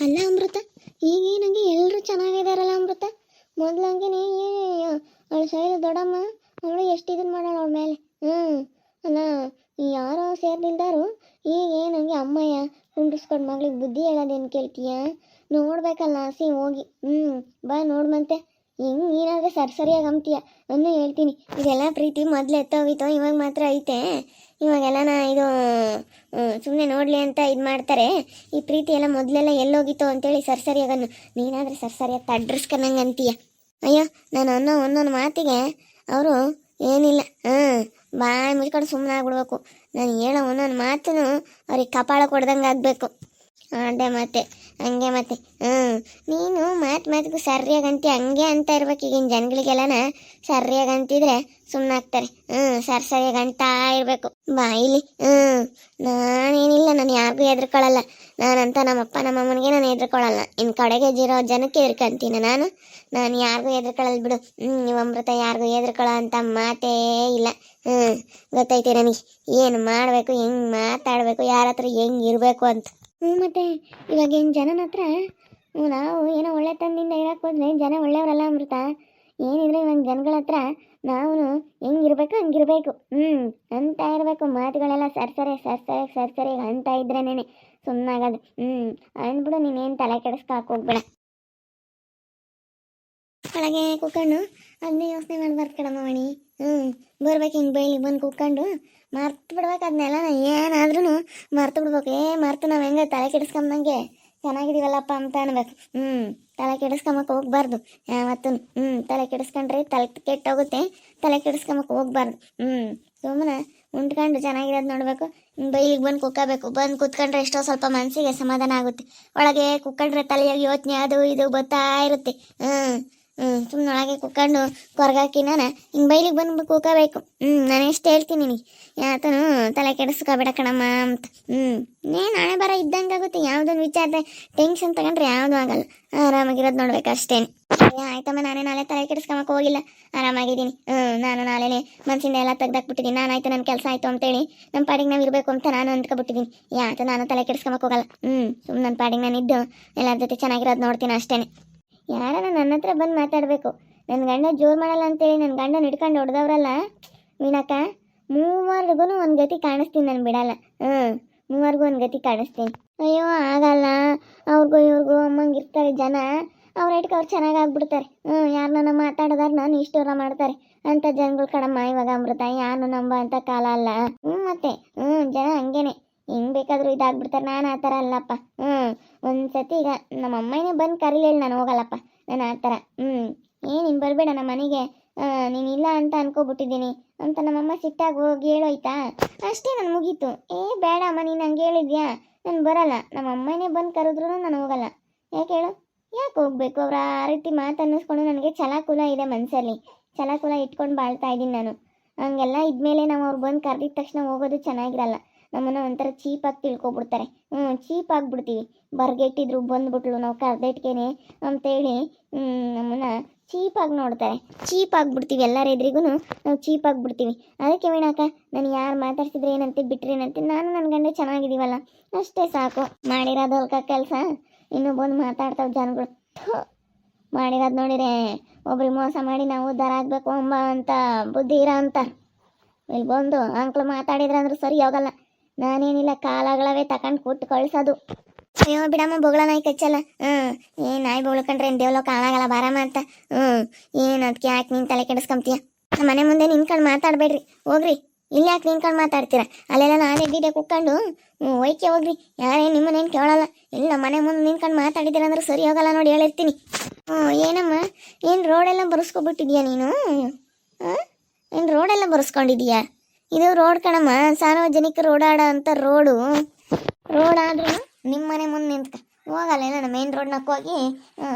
ಅಲ್ಲ ಅಮೃತ, ಈಗೇನಂಗೆ ಎಲ್ಲರೂ ಚೆನ್ನಾಗಿದಾರಲ್ಲ ಅಮೃತ. ಮೊದ್ಲಂಗೆ ಅವಳು ಶೈಲ ದೊಡ್ಡಮ್ಮ ಅವಳು ಎಷ್ಟು ಇದನ್ನ ಮಾಡೋಣ ಅವಳ ಮೇಲೆ. ಅಲ್ಲ, ಯಾರೋ ಸೇರ್ದಿಲ್ದಾರು ಈಗೇನಂಗೆ ಅಮ್ಮಯ್ಯ ಕುಂಡ್ರಿಸ್ಕೊಂಡು ಮಗಳಿಗೆ ಬುದ್ಧಿ ಹೇಳೋದೇನು ಕೇಳ್ತೀಯ? ನೋಡ್ಬೇಕಲ್ಲ ಆಸೆ ಹೋಗಿ. ಬಾ ನೋಡ್ಮಂತೆ. ಹೆಂಗೆ ನೀನಾದರೆ ಸರಿಯಾಗಿ ಅಂತೀಯ ಅನ್ನು ಹೇಳ್ತೀನಿ. ಇದೆಲ್ಲ ಪ್ರೀತಿ ಮೊದಲು ಎತ್ತೋಗಿತ್ತು, ಇವಾಗ ಮಾತ್ರ ಐತೆ. ಇವಾಗೆಲ್ಲನ ಇದು ಸುಮ್ಮನೆ ನೋಡಲಿ ಅಂತ ಇದು ಮಾಡ್ತಾರೆ. ಈ ಪ್ರೀತಿ ಎಲ್ಲ ಮೊದಲೆಲ್ಲ ಎಲ್ಲೋಗಿತ್ತು ಅಂತೇಳಿ ಸರಿಯಾಗನ್ನು ನೀನಾದರೆ ಸರಿಯಾಗಿ ತಡ್ರಿಸ್ಕೊಂಡಂಗೆ ಅಂತೀಯ. ಅಯ್ಯೋ, ನಾನು ಅನ್ನೋ ಒಂದೊಂದು ಮಾತಿಗೆ ಅವರು ಏನಿಲ್ಲ ಬಾಯಿ ಮುಚ್ಕೊಂಡು ಸುಮ್ಮನೆ ಆಗ್ಬಿಡ್ಬೇಕು. ನಾನು ಹೇಳೋ ಒಂದೊಂದು ಮಾತು ಅವ್ರಿಗೆ ಕಪಾಳ ಕೊಡ್ದಂಗೆ ಆಗಬೇಕು. ಅದೇ ಮತ್ತೆ ಹಂಗೆ ಮತ್ತೆ ನೀನು ಮಾತಿಗೂ ಸರಿಯಾಗಿ ಅಂತಿ ಹಂಗೆ ಅಂತ ಇರ್ಬೇಕು. ಈಗಿನ ಜನಗಳಿಗೆಲ್ಲನ ಸರಿಯಾಗಿ ಅಂತಿದ್ರೆ ಸುಮ್ಮನೆ ಆಗ್ತಾರೆ. ಸರಿಯಾಗಿ ಅಂತಾ ಇರಬೇಕು ಬಾಯಿಲಿ. ನಾನೇನಿಲ್ಲ, ನಾನು ಯಾರಿಗೂ ಹೆದರ್ಕೊಳ್ಳಲ್ಲ. ನಾನಂತ ನಮ್ಮಪ್ಪ ನಮ್ಮಮ್ಮನಿಗೆ ನಾನು ಹೆದರ್ಕೊಳ್ಳಲ್ಲ. ಇನ್ನು ಕಡೆಗೆ ಇರೋ ಜನಕ್ಕೆ ಹೆದರ್ಕೊಂತೀನಿ ನಾನು ಯಾರಿಗೂ ಹೆದರ್ಕೊಳ್ಳಲ್ಲ ಬಿಡು. ನೀವು ಅಮೃತ ಯಾರಿಗೂ ಹೆದರ್ಕೊಳ್ಳೋ ಅಂತ ಮಾತೇ ಇಲ್ಲ. ಗೊತ್ತೈತೆ ನನಗೆ ಏನು ಮಾಡಬೇಕು, ಹೆಂಗೆ ಮಾತಾಡಬೇಕು, ಯಾರ ಹತ್ರ ಹೆಂಗೆ ಇರಬೇಕು ಅಂತ. ಮತ್ತೆ ಇವಾಗ ಏನು ಜನನ ಹತ್ರ ನಾವು ಏನೋ ಒಳ್ಳೆ ತಂದಿಂದ ಇರಕ್ಕೆ ಹೋದ್ರೆ ಜನ ಒಳ್ಳೆಯವರಲ್ಲ ಅಮೃತ. ಏನಿದ್ರೆ ಇವಾಗ ಜನಗಳ ಹತ್ರ ನಾವು ಹೆಂಗಿರ್ಬೇಕು ಹಂಗಿರ್ಬೇಕು ಅಂತ ಇರಬೇಕು. ಮಾತುಗಳೆಲ್ಲ ಸರಿ ಅಂತ ಇದ್ರೇನೆ ಸುಮ್ಮನಾಗೋದು. ಅಂದ್ಬಿಡು, ನೀನೇನು ತಲೆ ಕೆಡಿಸ್ಕಾಕ್ ಹೋಗ್ಬೇಡ. ಒಳಗೆ ಕೂತ್ಕೊಂಡು ಅದನ್ನೇ ಯೋಚನೆ ಮಾಡಬಾರ್ದು ಕಣಮ್ಮ ಮಣಿ. ಬರ್ಬೇಕು ಹಿಂಗೆ ಬೈಲಿ ಬಂದು ಕೂತ್ಕೊಂಡು ಮರ್ತು ಬಿಡ್ಬೇಕು ಅದನ್ನೆಲ್ಲ. ಏನಾದ್ರೂ ಮರ್ತು ಬಿಡ್ಬೇಕು. ಮರ್ತು ನಾವು ಹೆಂಗೆ ತಲೆ ಕೆಡಿಸ್ಕೊಂಬಂಗೆ ಚೆನ್ನಾಗಿದ್ದೀವಲ್ಲಪ್ಪ ಅಂತ ಅನ್ಬೇಕು. ತಲೆ ಕೆಡಿಸ್ಕೊಂಬಕ್ಕೆ ಹೋಗ್ಬಾರ್ದು ಯಾವತ್ತೂ. ತಲೆ ಕೆಡಿಸ್ಕೊಂಡ್ರೆ ತಲೆ ಕೆಟ್ಟೋಗುತ್ತೆ. ತಲೆ ಕೆಡಿಸ್ಕೊಂಬಕ್ಕೆ ಹೋಗ್ಬಾರ್ದು. ಸುಮ್ಮನೆ ಉಂಟ್ಕೊಂಡು ಚೆನ್ನಾಗಿರೋದು ನೋಡಬೇಕು. ಬೈಲಿಗೆ ಬಂದು ಕುಕ್ಕೋಬೇಕು. ಬಂದು ಕೂತ್ಕೊಂಡ್ರೆ ಎಷ್ಟೋ ಸ್ವಲ್ಪ ಮನಸ್ಸಿಗೆ ಸಮಾಧಾನ ಆಗುತ್ತೆ. ಒಳಗೆ ಕುತ್ಕೊಂಡ್ರೆ ತಲೆಯಾಗಿ ಯೋಚನೆ ಅದು ಇದು ಬರ್ತಾ ಇರುತ್ತೆ. ಸುಮ್ಮನೆ ಒಳಗೆ ಕುತ್ಕೊಂಡು ಕೊರಗಾಕಿ ನಾನು ಹಿಂಗೆ ಬೈಲಿಗೆ ಬಂದು ಕೂಕೋಬೇಕು. ನಾನು ಎಷ್ಟು ಹೇಳ್ತೀನಿ ನಿನಗೆ, ಯಾತನು ತಲೆ ಕೆಡಿಸ್ಕೋಬೇಡ ಕಣಮ್ಮ ಅಂತ. ನಾಳೆ ಬರ ಇದ್ದಂಗೆ ಆಗುತ್ತೆ. ಯಾವುದೊಂದು ವಿಚಾರದ ಟೆನ್ಷನ್ ತಗೊಂಡ್ರೆ ಯಾವುದೂ ಆಗಲ್ಲ. ಆರಾಮಾಗಿರೋದು ನೋಡ್ಬೇಕು ಅಷ್ಟೇ. ಆಯ್ತಮ್ಮ, ನಾಳೆ ತಲೆ ಕೆಡಿಸ್ಕೊಂಬಕ್ಕೆ ಹೋಗಿಲ್ಲ, ಆರಾಮಾಗಿದ್ದೀನಿ. ನಾನು ನಾಳೆನೇ ಮನಸ್ಸಿಂದ ಎಲ್ಲ ತೆಗ್ದಾಕ್ಬಿಟ್ಟಿದ್ದೀನಿ. ನಾನಾಯ್ತು ನನ್ನ ಕೆಲಸ ಆಯಿತು ಅಂತೇಳಿ ನಮ್ಮ ಪಾಡಿಗೆ ನಾವು ಇರಬೇಕು ಅಂತ ನಾನು ಅಂದ್ಕೊಬಿಟ್ಟಿದ್ದೀನಿ. ಯಾತ ನಾನು ತಲೆ ಕೆಡಿಸ್ಕೊಂಬಕ್ಕೆ ಹೋಗಲ್ಲ. ಸುಮ್ಮನೆ ನನ್ನ ಪಾಡಿಗೆ ನಾನು ಇದ್ದು ಎಲ್ಲರ ಜೊತೆ ಚೆನ್ನಾಗಿರೋದು ನೋಡ್ತೀನಿ ಅಷ್ಟೇ. ಯಾರನ್ನ ನನ್ನ ಹತ್ರ ಬಂದು ಮಾತಾಡಬೇಕು. ನನ್ನ ಗಂಡ ಜೋರು ಮಾಡಲ್ಲ ಅಂತೇಳಿ ನನ್ನ ಗಂಡನ ಹಿಡ್ಕೊಂಡು ಹೊಡೆದವ್ರಲ್ಲ ವೀಣಕ್ಕ, ಮೂವರ್ಗೂ ಒಂದು ಗತಿ ಕಾಣಿಸ್ತೀನಿ. ನಾನು ಬಿಡಲ್ಲ. ಮೂವರ್ಗೂ ಒಂದು ಗತಿ ಕಾಣಿಸ್ತೀನಿ. ಅಯ್ಯೋ ಆಗಲ್ಲ, ಅವ್ರಿಗೂ ಇವ್ರಿಗೂ ಅಮ್ಮಂಗೆ ಇರ್ತಾರೆ ಜನ. ಅವ್ರ ಇಟ್ಗೆ ಅವ್ರು ಚೆನ್ನಾಗಿ ಆಗ್ಬಿಡ್ತಾರೆ. ಯಾರನ್ನ ಮಾತಾಡಿದಾರ ನಾನು ಇಷ್ಟೂರ ಮಾಡ್ತಾರೆ ಅಂತ ಜನಗಳು ಕಣಮ್ಮ ಇವಾಗ ಅಮೃತ. ಯಾರು ನಂಬ ಅಂತ ಕಾಲ ಅಲ್ಲ. ಮತ್ತೆ ಜನ ಹಂಗೇನೆ ಹೆಂಗೆ ಬೇಕಾದರೂ ಇದಾಗ್ಬಿಡ್ತಾರೆ. ನಾನು ಆ ಥರ ಅಲ್ಲಪ್ಪ. ಒಂದ್ಸತಿ ಈಗ ನಮ್ಮ ಅಮ್ಮನೇ ಬಂದು ಕರೀಲಿ, ನಾನು ಹೋಗಲ್ಲಪ್ಪ. ನಾನು ಆ ಥರ ನೀನು ಬರಬೇಡ ನಮ್ಮ ಮನೆಗೆ, ನೀನಿಲ್ಲ ಅಂತ ಅನ್ಕೋಬಿಟ್ಟಿದ್ದೀನಿ ಅಂತ ನಮ್ಮಮ್ಮ ಸಿಟ್ಟಾಗಿ ಹೋಗಿ ಹೇಳೋಯ್ತಾ ಅಷ್ಟೇ. ನಾನು ಮುಗೀತು. ಬೇಡ ಅಮ್ಮ, ನೀನು ಹಂಗೆ ಹೇಳಿದ್ಯಾ, ನಾನು ಬರಲ್ಲ. ನಮ್ಮ ಅಮ್ಮನೇ ಬಂದು ಕರೆದ್ರೂ ನಾನು ಹೋಗಲ್ಲ. ಯಾಕೆ ಹೇಳು? ಯಾಕೆ ಹೋಗ್ಬೇಕು? ಅವ್ರು ಆ ರೀತಿ ಮಾತು ಅನ್ನಿಸ್ಕೊಂಡು ನನಗೆ ಛಲಕುಲ ಇದೆ ಮನಸ್ಸಲ್ಲಿ. ಛಲಕುಲ ಇಟ್ಕೊಂಡು ಬಾಳ್ತಾ ಇದ್ದೀನಿ ನಾನು. ಹಂಗೆಲ್ಲ ಇದ್ಮೇಲೆ ನಾವು ಅವ್ರು ಬಂದು ಕರೆದಿದ ತಕ್ಷಣ ಹೋಗೋದು ಚೆನ್ನಾಗಿರಲ್ಲ. ನಮ್ಮನ್ನು ಒಂಥರ ಚೀಪಾಗಿ ತಿಳ್ಕೊಬಿಡ್ತಾರೆ. ಚೀಪ್ ಆಗಿಬಿಡ್ತೀವಿ. ಬರ್ಗೆಟ್ಟಿದ್ರು ಬಂದ್ಬಿಟ್ಲು ನಾವು ಕರ್ದೆಟ್ಕೇನೆ ಅಂತೇಳಿ ನಮ್ಮನ್ನು ಚೀಪಾಗಿ ನೋಡ್ತಾರೆ. ಚೀಪ್ ಆಗಿಬಿಡ್ತೀವಿ. ಎಲ್ಲರ ಎದುರಿಗೂ ನಾವು ಚೀಪ್ ಆಗಿಬಿಡ್ತೀವಿ. ಅದಕ್ಕೆ ವೀಣಾಕ, ನಾನು ಯಾರು ಮಾತಾಡ್ಸಿದ್ರೆ ಏನಂತೆ ಬಿಟ್ಟರೆ ಏನಂತೆ, ನಾನು ನನ್ನ ಗಂಡ ಚೆನ್ನಾಗಿದ್ದೀವಲ್ಲ ಅಷ್ಟೇ ಸಾಕು. ಮಾಡಿರೋದು ಅಲ್ಕ ಕೆಲಸ, ಇನ್ನೂ ಬಂದು ಮಾತಾಡ್ತಾವೆ ಜನಗಳು. ಮಾಡಿರೋದು ನೋಡಿರೆ ಒಬ್ರಿಗೆ ಮೋಸ ಮಾಡಿ ನಾವು ಉದ್ಧಾರ ಆಗಬೇಕು ಅಂಬ ಅಂತ ಬುದ್ಧಿ ಇರೋ ಅಂತ ಇಲ್ಲಿ ಬಂದು ಅಂಕ್ಳು ಮಾತಾಡಿದ್ರೆ ಅಂದ್ರೆ ಸರಿ ಹೋಗಲ್ಲ. ನಾನೇನಿಲ್ಲ, ಕಾಲಗಳವೇ ತಗೊಂಡು ಕೊಟ್ಟು ಕಳಿಸೋದು. ಅಯ್ಯೋ ಬಿಡಮ್ಮ, ಬೊಗಳ ನಾಯಿ ಕಚ್ಚಲ್ಲ. ಏನು ನಾಯಿ ಬೊಗಳ್ಕೊಂಡ್ರೆ ಏನು ದೇವ್ಲೋ ಕಾಣಾಗಲ್ಲ ಬಾರಮ್ಮ ಅಂತ. ಏನು ಅದಕ್ಕೆ ಯಾಕೆ ನೀನು ತಲೆ ಕೆಡಿಸ್ಕೊಂತೀಯ? ಮನೆ ಮುಂದೆ ನಿನ್ಕೊಂಡು ಮಾತಾಡಬೇಡ್ರಿ, ಹೋಗ್ರಿ. ಇಲ್ಲಿ ಯಾಕೆ ನಿನ್ಕೊಂಡು ಮಾತಾಡ್ತೀರ? ಅಲ್ಲೆಲ್ಲ ನಾನೇ ಗೀಡೆ ಕುಕ್ಕೊಂಡು ಒಯ್ಕೆ ಹೋಗ್ರಿ. ಯಾರೇನು ನಿಮ್ಮನ್ನೇನು ಕೇಳಲ್ಲ. ಇಲ್ಲ ಮನೆ ಮುಂದೆ ನಿನ್ಕೊಂಡು ಮಾತಾಡಿದ್ದೀರ ಅಂದ್ರೆ ಸರಿ ಹೋಗಲ್ಲ ನೋಡಿ, ಹೇಳಿರ್ತೀನಿ. ಏನಮ್ಮ, ಏನು ರೋಡೆಲ್ಲ ಬರೆಸ್ಕೊಬಿಟ್ಟಿದ್ಯಾ ನೀನು? ಏನು ರೋಡೆಲ್ಲ ಬರೆಸ್ಕೊಂಡಿದೀಯಾ? ಇದು ರೋಡ್ ಕಣಮ್ಮ, ಸಾರ್ವಜನಿಕರು ಓಡಾಡೋ ಅಂತ ರೋಡು. ರೋಡಾದ್ರೂ ನಿಮ್ಮ ಮನೆ ಮುಂದೆ ನಿಂತ್ಕ ಹೋಗಲ್ಲ. ನಾನು ಮೇನ್ ರೋಡ್ನಕ್ಕೆ ಹೋಗಿ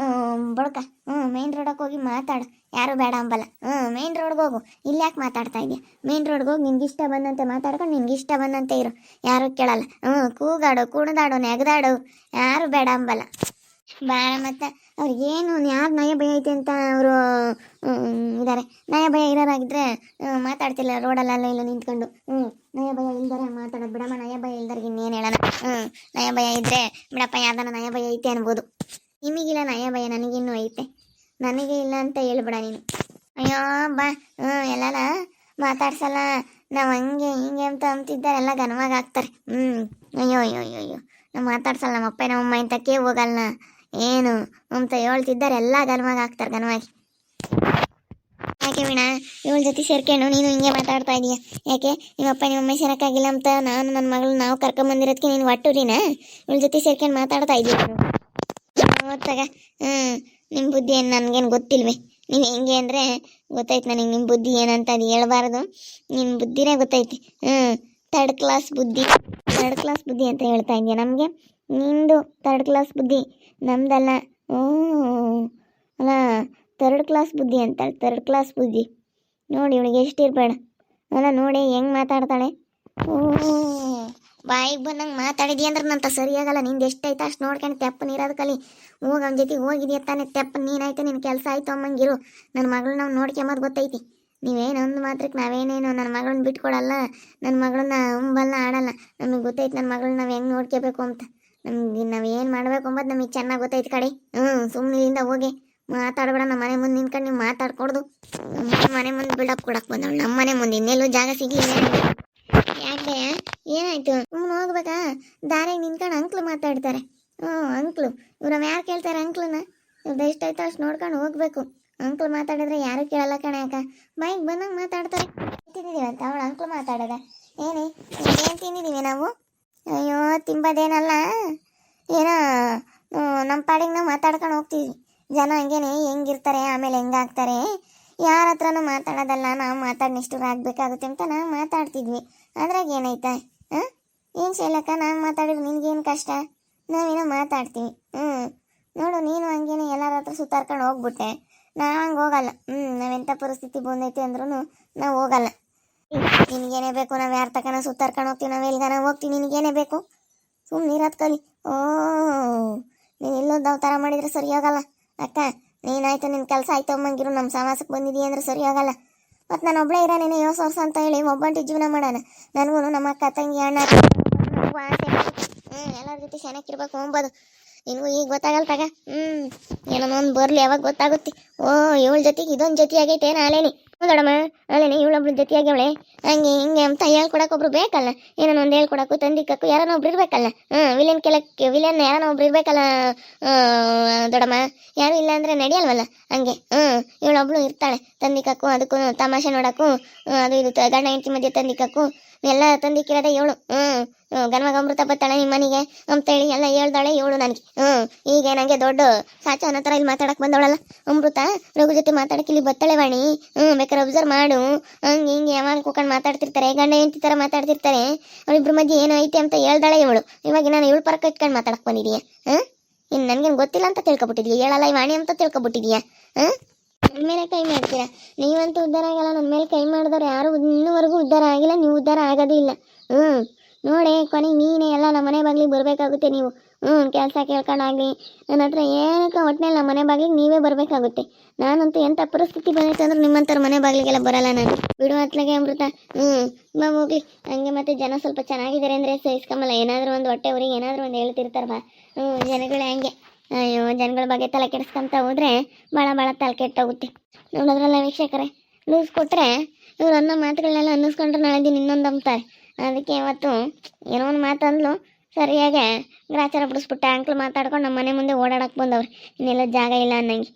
ಬಡ್ಕ ಮೇನ್ ರೋಡಕ್ಕೆ ಹೋಗಿ ಮಾತಾಡು, ಯಾರು ಬೇಡ ಅಂಬಲ್ಲ. ಮೇನ್ ರೋಡ್ಗೆ ಹೋಗು. ಇಲ್ಲಿ ಯಾಕೆ ಮಾತಾಡ್ತಾ ಇದೆಯಾ? ಮೇನ್ ರೋಡ್ಗೆ ಹೋಗಿ ನಿನ್ಗೆ ಇಷ್ಟ ಬಂದಂತೆ ಮಾತಾಡ್ಕೊಂಡು ನಿನ್ಗೆ ಇಷ್ಟ ಬಂದಂತೆ ಇರು, ಯಾರು ಕೇಳಲ್ಲ. ಕೂಗಾಡು, ಕುಣಿದಾಡು, ನೆಗದಾಡು, ಯಾರು ಬೇಡ ಅಂಬಲ್ಲ. ಬೇಡ ಮತ್ತು ಅವ್ರಿಗೇನು ಯಾರು ನಯ ಭಯ ಐತೆ ಅಂತ ಅವರು ಇದ್ದಾರೆ. ನಯ ಭಯ ಇರೋರಾಗಿದ್ದರೆ ಮಾತಾಡ್ತಿಲ್ಲ ರೋಡಲ್ಲ ಇಲ್ಲ ನಿಂತ್ಕೊಂಡು. ನಯ ಭಯ ಇಲ್ದಾರೆ ಮಾತಾಡೋದು ಬಿಡಮ್ಮ. ನಯ ಭಯ ಇಲ್ದಾರ್ಗೆ ಇನ್ನೇನು ಹೇಳೋಣ. ನಯ ಭಯ ಇದ್ರೆ ಬಿಡಪ್ಪ, ಯಾವ್ದಾನ ನಯ ಭಯ ಐತೆ ಅನ್ಬೋದು. ನಿಮಗಿಲ್ಲ ನಯ ಭಯ, ನನಗಿನ್ನೂ ಐತೆ. ನನಗೆ ಇಲ್ಲ ಅಂತ ಹೇಳ್ಬಿಡ ನೀನು. ಅಯ್ಯೋ ಬಾ. ಎಲ್ಲಾನ ಮಾತಾಡ್ಸಲ್ಲ ನಾವು, ಹಂಗೆ ಹಿಂಗೆ ಅಂತ ಅಂತಿದ್ದಾರೆ, ಎಲ್ಲ ಘನವಾಗಿ ಹಾಕ್ತಾರೆ. ಅಯ್ಯೋ ಅಯ್ಯೋ ಅಯ್ಯೋ ಅಯ್ಯೋ, ನಾವು ಮಾತಾಡ್ಸಲ್ಲ. ನಮ್ಮಪ್ಪ ನಮ್ಮಮ್ಮ ಇಂತಕ್ಕೆ ಹೋಗಲ್ಲ ಏನು ಅಂತ ಹೇಳ್ತಿದ್ದಾರೆ, ಎಲ್ಲ ಘನವಾಗಿ ಹಾಕ್ತಾರೆ, ಘನವಾಗಿ. ಯಾಕೆ ವೀಣಾ, ಇವಳ ಜೊತೆ ಸೇರ್ಕೊಂಡು ನೀನು ಹಿಂಗೆ ಮಾತಾಡ್ತಾ ಇದೀಯ? ಯಾಕೆ ನಿಮ್ಮಪ್ಪ ನಿಮ್ಮಮ್ಮ ಸೇರಕ್ಕಾಗಿಲ್ಲ ಅಂತ ನಾನು ನನ್ನ ಮಗಳು ನಾವು ಕರ್ಕೊಂಬಂದಿರೋದಕ್ಕೆ ನೀನು ಒಟ್ಟುರಿನ ಇವಳ ಜೊತೆ ಸೇರ್ಕೊಂಡು ಮಾತಾಡ್ತಾ ಇದೀಯ? ಓದ್ತಾಗ ನಿಮ್ಮ ಬುದ್ಧಿ ಏನು ನನಗೇನು ಗೊತ್ತಿಲ್ವೇ? ನೀವು ಹೆಂಗೆ ಅಂದರೆ ಗೊತ್ತಾಯ್ತು ನನಗೆ ನಿಮ್ಮ ಬುದ್ಧಿ ಏನಂತ. ಅದು ಹೇಳ್ಬಾರ್ದು, ನಿನ್ನ ಬುದ್ಧಿನೇ ಗೊತ್ತೈತಿ. ಥರ್ಡ್ ಕ್ಲಾಸ್ ಬುದ್ಧಿ ಅಂತ ಹೇಳ್ತಾ ಇದೆಯಾ ನಮಗೆ? ನಿಂದು ಥರ್ಡ್ ಕ್ಲಾಸ್ ಬುದ್ಧಿ, ನಮ್ದಲ್ಲ. ಅಲ್ಲ, ಥರ್ಡ್ ಕ್ಲಾಸ್ ಬುದ್ಧಿ ಅಂತ. ಥರ್ಡ್ ಕ್ಲಾಸ್ ಬುದ್ಧಿ ನೋಡಿ ಇವಳಿಗೆ ಎಷ್ಟಿರ್ಬೇಡ. ಅಲ್ಲ ನೋಡಿ ಹೆಂಗೆ ಮಾತಾಡ್ತಾಳೆ. ಬಾಯಿಗೆ ಬಂದಂಗೆ ಮಾತಾಡಿದ್ಯಾ ಅಂದ್ರೆ ನಂತ ಸರಿಯಾಗಲ್ಲ. ನಿಂದು ಎಷ್ಟೈತೆ ಅಷ್ಟು ನೋಡ್ಕೊಂಡು ತೆಪ್ಪ ನೀರಾದ ಕಲಿ. ಹೋಗಿ ಅವನ ಜೊತೆ ಹೋಗಿದ್ಯಾ ತಾನೆ, ತೆಪ್ಪ ನೀನಾಯ್ತು, ನಿನ್ನ ಕೆಲಸ ಆಯ್ತು ಅಮ್ಮಂಗಿರು. ನನ್ನ ಮಗಳು ನಾವು ನೋಡ್ಕೊಂಬದು ಗೊತ್ತೈತಿ. ನೀವೇನೊಂದು ಮಾತ್ರಕ್ಕೆ ನಾವೇನೇನು ನನ್ನ ಮಗಳನ್ನ ಬಿಟ್ಕೊಡಲ್ಲ, ನನ್ನ ಮಗಳನ್ನ ಉಂಬಲ್ಲ ಆಡಲ್ಲ. ನಮಗೆ ಗೊತ್ತೈತಿ ನನ್ನ ಮಗಳನ್ನ ನಾವು ಹೆಂಗೆ ನೋಡ್ಕೋಬೇಕು ಅಂತ. ನಮ್ಗೆ ನಾವು ಏನು ಮಾಡಬೇಕು ಅಂಬದು ನಮಗೆ ಚೆನ್ನಾಗಿ ಗೊತ್ತೈತಿ ಕಡೆ. ಸುಮ್ಮನಿಂದ ಹೋಗಿ ಮಾತಾಡಬೇಡ. ನಮ್ಮ ಮನೆ ಮುಂದೆ ನಿಂತ್ಕೊಂಡು ನೀವು ಮಾತಾಡ್ಕೊಡ್ದು. ನಮ್ಮ ಮನೆ ಮುಂದೆ ಬಿಲ್ಡಪ್ ಕೊಡಕ್ಕೆ ಬಂದವಳು, ನಮ್ಮ ಮನೆ ಮುಂದೆ ಇನ್ನೆಲ್ಲೂ ಜಾಗ ಸಿಗಲಿಲ್ಲ. ಯಾಕೆ ಏನಾಯ್ತು? ಸುಮ್ಮನೆ ಹೋಗ್ಬೇಕಾ? ದಾರಿಗೆ ನಿಂತ್ಕೊಂಡು ಅಂಕ್ಲು ಮಾತಾಡ್ತಾರೆ. ಅಂಕ್ಲು ಇವ್ರವ್ ಯಾರು ಕೇಳ್ತಾರೆ ಅಂಕ್ಲನ್ನ? ಇವ್ರದ್ದು ಎಷ್ಟಾಯ್ತು ಅಷ್ಟು ನೋಡ್ಕೊಂಡು ಹೋಗ್ಬೇಕು. ಅಂಕ್ಲು ಮಾತಾಡಿದ್ರೆ ಯಾರು ಕೇಳಲ್ಲ ಕಣೆ. ಯಾಕ ಬೈಕ್ ಬಂದಂಗೆ ಮಾತಾಡ್ತಾರೆ. ತಿಂದಿದ್ದೀವಿ ಅಂತ ಅವಳು ಅಂಕ್ಲು ಮಾತಾಡೋದ? ಏನು ತಿಂದಿದ್ದೀವಿ ನಾವು? ಅಯ್ಯೋ ತಿಂಬದೇನಲ್ಲ, ಏನೋ ನಮ್ಮ ಪಾಡಿಗೆ ನಾವು ಮಾತಾಡ್ಕೊಂಡು ಹೋಗ್ತೀವಿ. ಜನ ಹಂಗೇನೆ ಹೆಂಗಿರ್ತಾರೆ, ಆಮೇಲೆ ಹೆಂಗಾಗ್ತಾರೆ, ಯಾರ ಹತ್ರನೂ ಮಾತಾಡೋದಲ್ಲ. ನಾವು ಮಾತಾಡಿ ನಿಷ್ಠರಾಗಬೇಕಾಗುತ್ತೆ ಅಂತ ನಾವು ಮಾತಾಡ್ತಿದ್ವಿ. ಅದ್ರಾಗ ಏನೈತೆ? ಏನು ಶೈಲಕ್ಕ, ನಾವು ಮಾತಾಡಿದ್ರೆ ನಿನ್ಗೇನು ಕಷ್ಟ? ನಾವೇನೋ ಮಾತಾಡ್ತೀವಿ. ನೋಡು ನೀನು ಹಂಗೇನೆ ಎಲ್ಲರ ಹತ್ರ ಸುತ್ತಾರ್ಕೊಂಡು ಹೋಗ್ಬಿಟ್ಟೆ. ನಾವು ಹಂಗೆ ಹೋಗಲ್ಲ. ನಾವೆಂಥ ಪರಿಸ್ಥಿತಿ ಬಂದೈತೆ ಅಂದ್ರೂ ನಾವು ಹೋಗಲ್ಲ. ನಿನಗೇನೇ ಬೇಕು? ನಾವು ಯಾರ ತಕನ ಸುತ್ತಾರ್ಕೊಂಡು ಹೋಗ್ತೀವಿ, ನಾವು ಎಲ್ಗಾನ ಹೋಗ್ತೀವಿ. ನಿನಗೇನೇ ಬೇಕು? ಸುಮ್ಮನೆ ಇರೋದು ಕಲಿ. ನೀನು ಎಲ್ಲೋದು ಥರ ಮಾಡಿದರೆ ಸರಿ ಹೋಗಲ್ಲ ಅಕ್ಕ. ನೀನಾಯ್ತು, ನಿನ್ನ ಕೆಲಸ ಆಯ್ತು ಅಮ್ಮಂಗಿರು. ನಮ್ಮ ಸಮಾಸಕ್ಕೆ ಬಂದಿದ್ದೀಯ ಅಂದ್ರೆ ಸರಿ ಹೋಗಲ್ಲ. ಮತ್ತು ನಾನು ಒಬ್ಬಳೇ ಇರೋನೇನೆ 7 ವರ್ಷ ಅಂತ ಹೇಳಿ ಒಬ್ಬಂಟಿ ಜೀವನ ಮಾಡೋಣ. ನನಗೂ ನಮ್ಮ ಅಕ್ಕ ತಂಗಿ ಅಣ್ಣ ಆಸೆ. ಎಲ್ಲರ ಜೊತೆ ಚೆನ್ನಾಗಿರ್ಬೇಕು ಅಂಬೋದು. ನಿನಗೂ ಈಗ ಗೊತ್ತಾಗಲ್ಲ ತಗ. ಏನೋ ಒಂದು ಬರಲಿ, ಯಾವಾಗ ಗೊತ್ತಾಗುತ್ತೆ. ಇವಳ ಜೊತೆಗೆ ಇದೊಂದು ಜೊತೆ ಆಗೈತೆ ನಾಳೆನಿ. ದೊಡಮ್ಮ ಅಲ್ಲೇನೆ ಇವಳೊಬ್ಳು ಜೊತೆ ಆಗ್ಯವಳೆ. ಹಂಗೆ ಹಿಂಗೆ ಅಂತ ಹೇಳ್ಕೊಡಕ್ಕೆ ಒಬ್ರು ಬೇಕಲ್ಲ. ಏನೋ ಒಂದು ಹೇಳ್ಕೊಡಕ್ಕೂ ತಂದಿಕ್ಕೂ ಯಾರನ್ನ ಒಬ್ರು ಇರ್ಬೇಕಲ್ಲ. ವಿಲನ್ ಯಾರನ್ನ ಒಬ್ರು ಇರ್ಬೇಕಲ್ಲ ದೊಡಮ್ಮ. ಯಾರು ಇಲ್ಲ ಅಂದರೆ ನಡೆಯಲ್ವಲ್ಲ. ಹಂಗೆ ಇವಳೊಬ್ಳು ಇರ್ತಾಳೆ ತಂದಿಕ್ಕೂ, ಅದಕ್ಕೂ ತಮಾಷೆ ನೋಡೋಕ್ಕೂ, ಅದು ಇದು ಗಂಡ ಹೆಂಡತಿ ಮಧ್ಯೆ ತಂದಿಕ್ಕೂ ಎಲ್ಲ ತಂದಿಕ್ಕಿರೋದೆ ಇವಳು. ಗನ್ವಾಗ ಅಮೃತ ಬರ್ತಾಳೆ ನಿಮ್ಮ ಮನೆಗೆ ಅಂತೇಳಿ ಎಲ್ಲ ಹೇಳ್ದಾಳೆ ಇವಳು ನನಗೆ. ಈಗ ನನಗೆ ದೊಡ್ಡ ಸಾಚ ಅನ್ನೋ ಥರ ಇಲ್ಲಿ ಮಾತಾಡಕ್ಕೆ ಬಂದವಳಲ್ಲ ಅಮೃತ. ರಘು ಜೊತೆ ಮಾತಾಡಕ್ಕೆ ಇಲ್ಲಿ ಬರ್ತಾಳೆ ವಾಣಿ. ಬೇಕಾದ್ರೆ ಅಬ್ಸರ್ವ್ ಮಾಡು. ಹಂಗೆ ಹಿಂಗೆ ಯಾವಾಗ ಕೂಕೊಂಡು ಮಾತಾಡ್ತಿರ್ತಾರೆ, ಗಂಡ ಹೆಂಡತಿ ಥರ ಮಾತಾಡ್ತಿರ್ತಾರೆ. ಅವಳಿಬ್ರ ಮಧ್ಯೆ ಏನೋ ಐತೆ ಅಂತ ಹೇಳ್ದಾಳೆ ಇವಳು. ಇವಾಗ ನಾನು ಇವಳು ಪರಕ್ಕೆ ಇಟ್ಕೊಂಡು ಮಾತಾಡಕ್ಕೆ ಬಂದಿದೀಯ? ಇನ್ನು ನನಗೇನು ಗೊತ್ತಿಲ್ಲ ಅಂತ ತಿಳ್ಕೊಬಿಟ್ಟಿದೀಯ? ಹೇಳಲ್ಲ ಈ ವಾಣಿ ಅಂತ ತಿಳ್ಕೊಬಿಟ್ಟಿದೀಯ? ನನ್ನ ಮೇಲೆ ಕೈ ಮಾಡ್ತೀರಾ? ನೀವಂತೂ ಉದ್ಧಾರ ಆಗಲ್ಲ. ನನ್ನ ಮೇಲೆ ಕೈ ಮಾಡಿದವ್ರು ಯಾರು ಇನ್ನೂವರೆಗೂ ಉದ್ಧಾರ ಆಗಿಲ್ಲ. ನೀವು ಉದ್ಧಾರ ಆಗೋದು ಇಲ್ಲ. ನೋಡಿ ಕೊನೆಗೆ ನೀನೇ ಎಲ್ಲ ನಮ್ಮ ಮನೆ ಬಾಗಿಲಿಗೆ ಬರಬೇಕಾಗುತ್ತೆ ನೀವು. ಕೆಲಸ ಕೇಳ್ಕೊಂಡಾಗಲಿ ನನ್ನ ಹತ್ರ ಏನಕ್ಕೆ ಒಟ್ಟಿನಲ್ಲಿ ನಮ್ಮ ಮನೆ ಬಾಗಿಲಿಗೆ ನೀವೇ ಬರಬೇಕಾಗುತ್ತೆ. ನಾನಂತೂ ಎಂಥ ಪರಿಸ್ಥಿತಿ ಬಂದೈತೆ ಅಂದ್ರೆ ನಿಮ್ಮಂಥವ್ರ ಮನೆ ಬಾಗಿಲಿಗೆಲ್ಲ ಬರಲ್ಲ ನಾನು. ಬಿಡು ಅತ್ಲಾಗೆ ಅಮೃತ. ಬಾ ಹೋಗ್ಲಿ. ಹಂಗೆ ಮತ್ತೆ ಜನ ಸ್ವಲ್ಪ ಚೆನ್ನಾಗಿದ್ದಾರೆ ಅಂದರೆ ಸಹಿಸ್ಕೊಂಬಲ್ಲ. ಏನಾದರೂ ಒಂದು ಹೊಟ್ಟೆ ಊರಿಗೆ ಏನಾದರೂ ಒಂದು ಹೇಳ್ತಿರ್ತಾರೆ ಬಾ. ಜನಗಳೇ ಹಂಗೆ. ಅಯ್ಯೋ, ಜನಗಳ ಬಗ್ಗೆ ತಲೆ ಕೆಡಿಸ್ಕೊಂತ ಹೋದರೆ ಭಾಳ ತಲೆ ಕೆಟ್ಟೋಗುತ್ತೆ. ನೋಡೋದ್ರಲ್ಲ ವೀಕ್ಷಕರೇ, ಲೂಸ್ ಕೊಟ್ಟರೆ ಇವ್ರು ಅನ್ನೋ ಮಾತುಗಳನ್ನೆಲ್ಲ ಅನ್ನಿಸ್ಕೊಂಡ್ರೆ ನಾಳೆ ದಿನ ಇನ್ನೊಂದು ಅಂಬ್ತಾರೆ. ಅದಕ್ಕೆ ಇವತ್ತು ಏನೋ ಒಂದು ಮಾತಂದ್ಲು, ಸರಿಯಾಗೆ ಗ್ರಾಚಾರ ಬಿಡಿಸ್ಬಿಟ್ಟೆ. ಅಂಕ್ಲು ಮಾತಾಡ್ಕೊಂಡು ನಮ್ಮ ಮನೆ ಮುಂದೆ ಓಡಾಡಕ್ಕೆ ಬಂದವ್ರು. ಇನ್ನೆಲ್ಲ ಜಾಗ ಇಲ್ಲ ಅನ್ನಂಗೆ.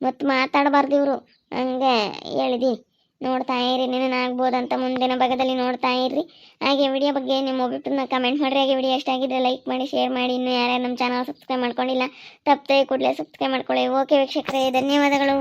ಮತ್ತು ಮಾತಾಡಬಾರ್ದು ಇವರು, ಹಂಗೆ ಹೇಳಿದಿ. ನೋಡ್ತಾ ಇರಿ, ನೆನನಾಗ್ಬೋದಂತ ಮುಂದಿನ ಭಾಗದಲ್ಲಿ ನೋಡ್ತಾ ಇರ್ರಿ. ಹಾಗೆ ವಿಡಿಯೋ ಬಗ್ಗೆ ನಿಮ್ಮ ಒಬ್ಬರನ್ನ ಕಮೆಂಟ್ ಮಾಡಿರಿ. ಹಾಗೆ ವಿಡಿಯೋ ಎಷ್ಟ ಆಗಿದ್ರೆ ಲೈಕ್ ಮಾಡಿ, ಶೇರ್ ಮಾಡಿ. ಇನ್ನೂ ಯಾರ್ಯಾರು ನಮ್ಮ ಚಾನಲ್ ಸಬ್ಸ್ಕ್ರೈಬ್ ಮಾಡ್ಕೊಂಡಿಲ್ಲ ತಪ್ಪದೆ ಕೂಡಲೇ ಸಬ್ಸ್ಕ್ರೈಬ್ ಮಾಡ್ಕೊಳ್ಳಿ. ಓಕೆ ವೀಕ್ಷಕರೇ, ಧನ್ಯವಾದಗಳು.